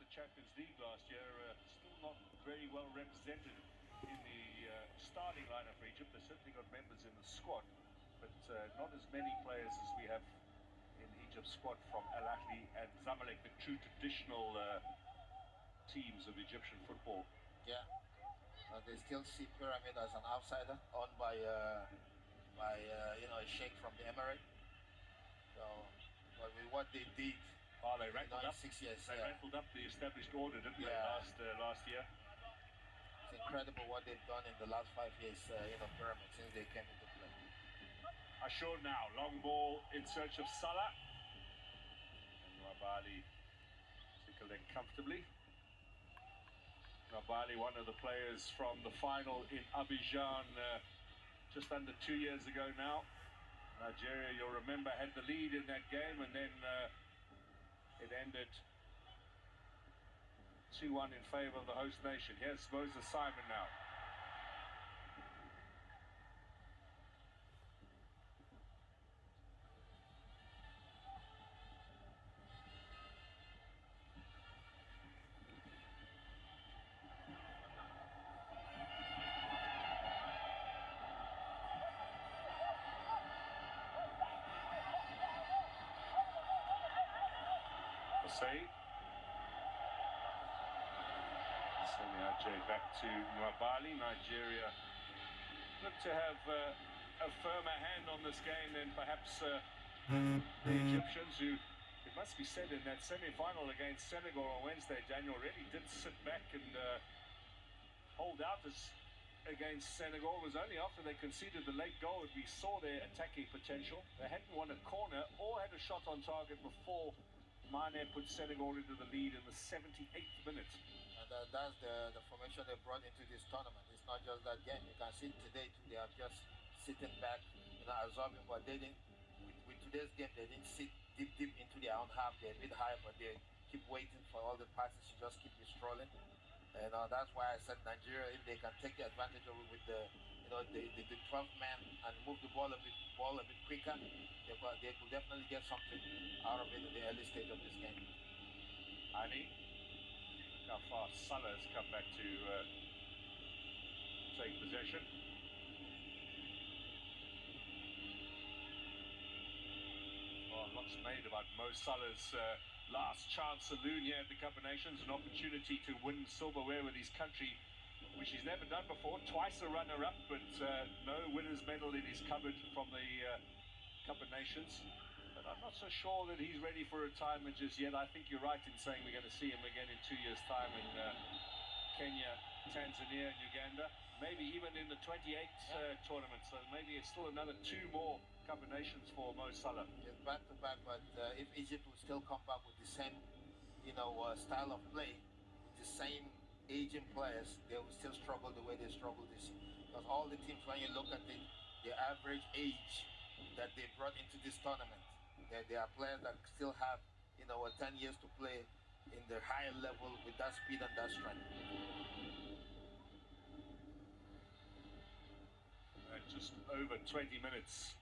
Champions League last year, still not very well represented in the starting lineup for Egypt. They certainly got members in the squad, but not as many players as we have in Egypt's squad from Al Ahly and Zamalek, the true traditional teams of Egyptian football. Yeah, they still see Pyramid as an outsider, owned by a sheikh from the Emirates. So, but with what they did, they rattled up 6 years. They rattled up the established order, didn't they, last year? It's incredible what they've done in the last 5 years, Pyramid, since they came into play. Assured now, long ball in search of Salah. And Nwabali tickled in comfortably. Nwabali, one of the players from the final in Abidjan just under 2 years ago now. Nigeria, you'll remember, had the lead in that game, and then it ended 2-1 in favour of the host nation. Here's Moses Simon now. Back to Nwabali. Nigeria look to have a firmer hand on this game than perhaps the Egyptians, who, it must be said, in that semi-final against Senegal on Wednesday, Daniel, really did sit back and hold out against Senegal. It was only after they conceded the late goal that we saw their attacking potential. They hadn't won a corner or had a shot on target before Mane put Senegal into the lead in the 78th minute. And that's the formation they brought into this tournament. It's not just that game. You can see today too, they are just sitting back, absorbing. But they didn't. With today's game, they didn't sit deep into their own half. They're a bit high, but they keep waiting for all the passes to just keep it strolling. And that's why I said Nigeria, if they can take the advantage of it with the 12th man and move the ball a bit quicker, they could definitely get something out of it in the early stage of this game. Ani. How far Salah has come back to take possession. Well, lots made about Mo Salah's last chance saloon here at the Cup of Nations, an opportunity to win silverware with his country, which he's never done before. Twice a runner-up, but no winner's medal in his cupboard from the Cup of Nations. But I'm not so sure that he's ready for retirement just yet. I think you're right in saying we're going to see him again in 2 years' time in Kenya, Tanzania, and Uganda. Maybe even in the 28th tournament. So maybe it's still another 2 more Cup of Nations for Mo Salah. It's back to back, but if Egypt will still come back with the same, style of play, with the same aging players, they will still struggle the way they struggled this year. Because all the teams, when you look at it, the average age that they brought into this tournament, there are players that still have, 10 years to play in the higher level with that speed and that strength. Just over 20 minutes.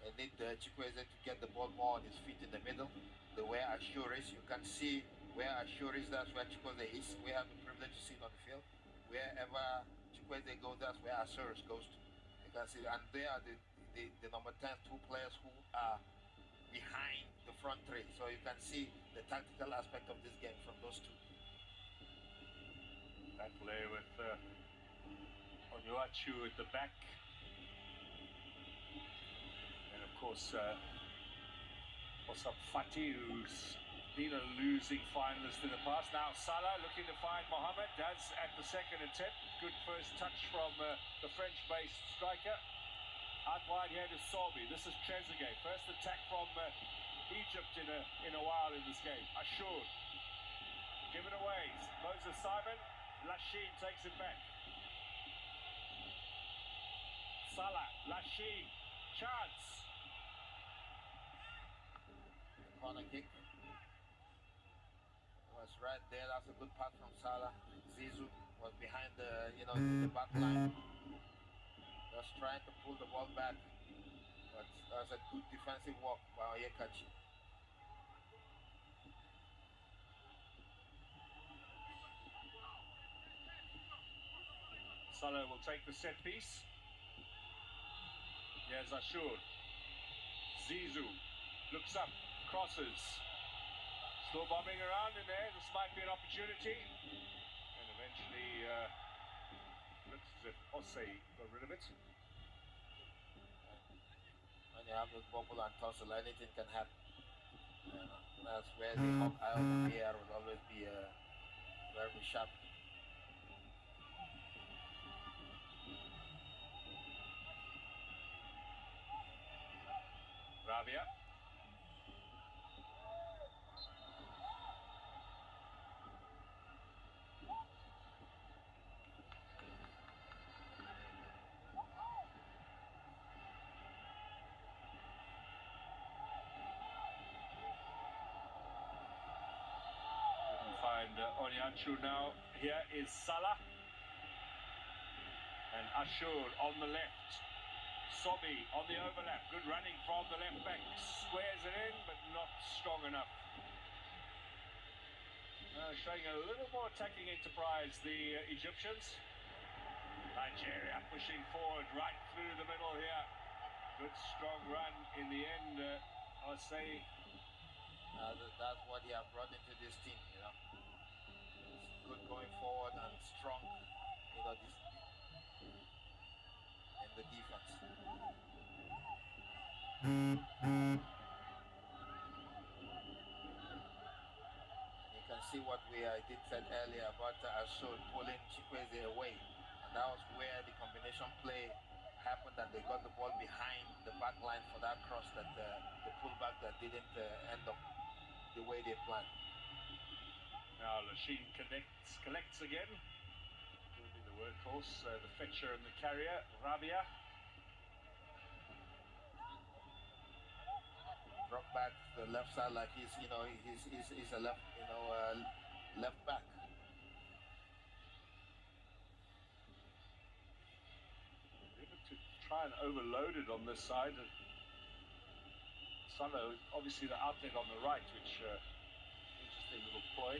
They need Chukwueze to get the ball more on his feet in the middle. The way Ashur is, you can see where Ashur is, that's where Chukwueze is. We have the privilege to see it on the field. Wherever Chukwueze goes, that's where Ashur goes to. You can see, and they are the number 10, 2 players who are behind the front 3. So you can see the tactical aspect of this game from those 2. That play with Onuachu at the back. And of course, Fati, who's been a losing finalist in the past. Now Salah looking to find Mohamed, does at the second attempt. Good first touch from the French-based striker. Out wide here to Solby. This is Trezeguet. First attack from Egypt in a while in this game. Ashur. Given away. Moses Simon. Lachine takes it back. Salah. Lachine. Chance. Corner kick. was right there. That's a good pass from Salah. Zizou was behind the back line. Just trying to pull the ball back. But that's a good defensive work by Oyekachi. Salah will take the set piece. Here's Ashur. Zizou looks up, crosses. Still bobbing around in there. This might be an opportunity. And eventually, looks as if Osei got rid of it. When you have this bubble and tussle, anything can happen. That's where the hawk eye of the VR would always be very sharp. Rabia. Find Onyanchu now. Here is Salah. And Ashur on the left. Sobi on the overlap. Good running from the left back. Squares it in, but not strong enough. Showing a little more attacking enterprise, the Egyptians. Nigeria pushing forward right through the middle here. Good strong run in the end, I'll say. That's what he has brought into this team, It's good going forward and strong, this in the defense. And you can see what I did said earlier about Ashur pulling Chikwueze away. And that was where the combination play happened, and they got the ball behind the back line for that cross, that the pullback that didn't end up the way they planned. Now Lachine collects again. Will be the workhorse, the fetcher and the carrier, Rabia. Drop back to the left side like he's a left left back. Able to try and overload it on this side. Salah, obviously the outlet on the right, which interesting little ploy.